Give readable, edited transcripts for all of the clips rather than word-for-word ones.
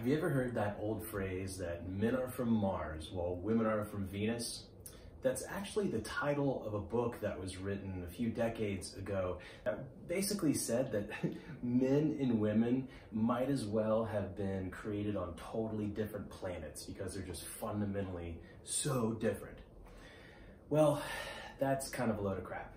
Have you ever heard that old phrase that men are from Mars while women are from Venus? That's actually the title of a book that was written a few decades ago that basically said that men and women might as well have been created on totally different planets because they're just fundamentally so different. Well, that's kind of a load of crap.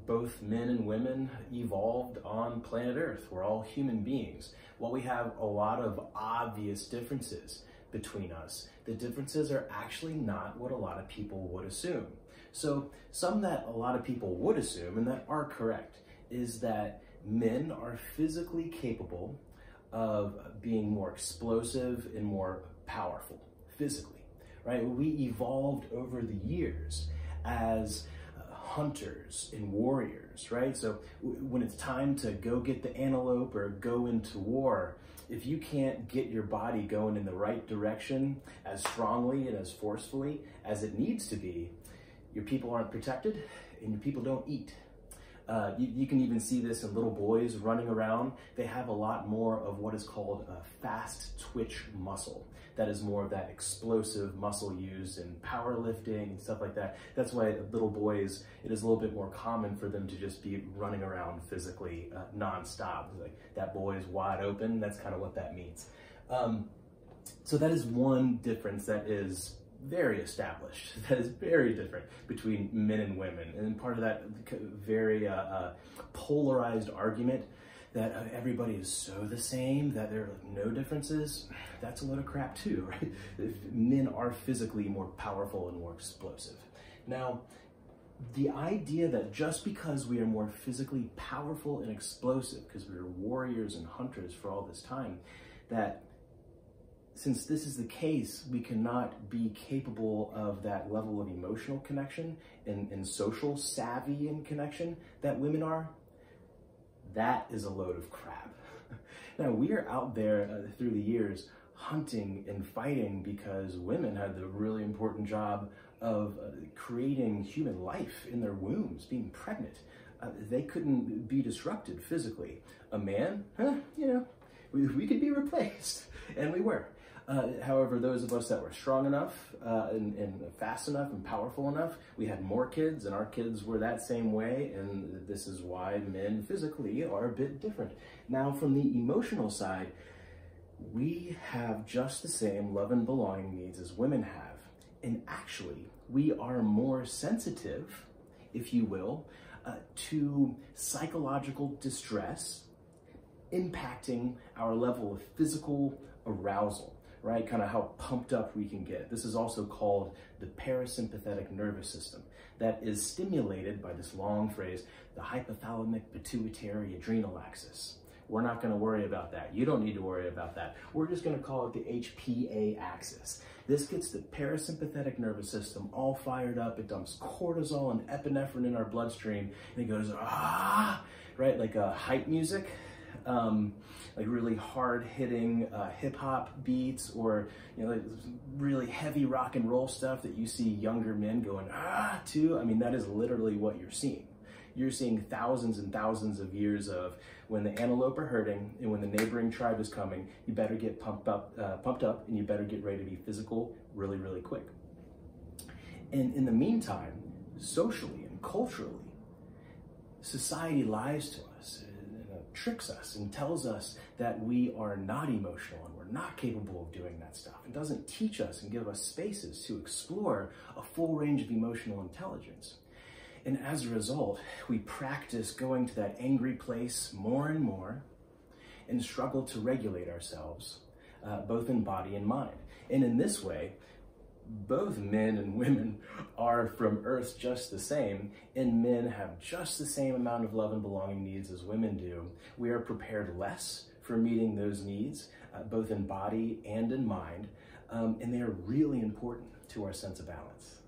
Both men and women evolved on planet Earth. We're all human beings. While we have a lot of obvious differences between us, the differences are actually not what a lot of people would assume. So some that a lot of people would assume, and that are correct, is that men are physically capable of being more explosive and more powerful physically, right? We evolved over the years as hunters and warriors, right? So when it's time to go get the antelope or go into war, if you can't get your body going in the right direction as strongly and as forcefully as it needs to be, your people aren't protected and your people don't eat. You can even see this in little boys running around. They have a lot more of what is called a fast twitch muscle. That is more of that explosive muscle used in powerlifting and stuff like that. That's why little boys, it is a little bit more common for them to just be running around physically nonstop. Like that boy is wide open. That's kind of what that means. So that is one difference that is very established, that is very different between men and women. And part of that very polarized argument that everybody is so the same, that there are no differences, that's a load of crap too, right? Men are physically more powerful and more explosive. Now, the idea that just because we are more physically powerful and explosive, because we were warriors and hunters for all this time, that since this is the case, we cannot be capable of that level of emotional connection and social savvy and connection that women are. That is a load of crap. Now, we are out there through the years hunting and fighting because women had the really important job of creating human life in their wombs, being pregnant. They couldn't be disrupted physically. A man, we could be replaced, and we were. However, those of us that were strong enough and fast enough and powerful enough, we had more kids, and our kids were that same way, and this is why men physically are a bit different. Now, from the emotional side, we have just the same love and belonging needs as women have, and actually, we are more sensitive, if you will, to psychological distress impacting our level of physical arousal. Right? Kind of how pumped up we can get. This is also called the parasympathetic nervous system that is stimulated by this long phrase, the hypothalamic pituitary adrenal axis. We're not going to worry about that. You don't need to worry about that. We're just going to call it the HPA axis. This gets the parasympathetic nervous system all fired up. It dumps cortisol and epinephrine in our bloodstream, and it goes, ah, right? Like hype music. Like really hard-hitting hip-hop beats, or like really heavy rock and roll stuff that you see younger men going to. I mean, that is literally what you're seeing. You're seeing thousands and thousands of years of when the antelope are herding and when the neighboring tribe is coming, you better get pumped up, and you better get ready to be physical really, really quick. And in the meantime, socially and culturally, society lies to us, tricks us and tells us that we are not emotional and we're not capable of doing that stuff. It doesn't teach us and give us spaces to explore a full range of emotional intelligence. And as a result, we practice going to that angry place more and more and struggle to regulate ourselves, both in body and mind. And in this way, both men and women are from Earth just the same, and men have just the same amount of love and belonging needs as women do. We are prepared less for meeting those needs, both in body and in mind, and they are really important to our sense of balance.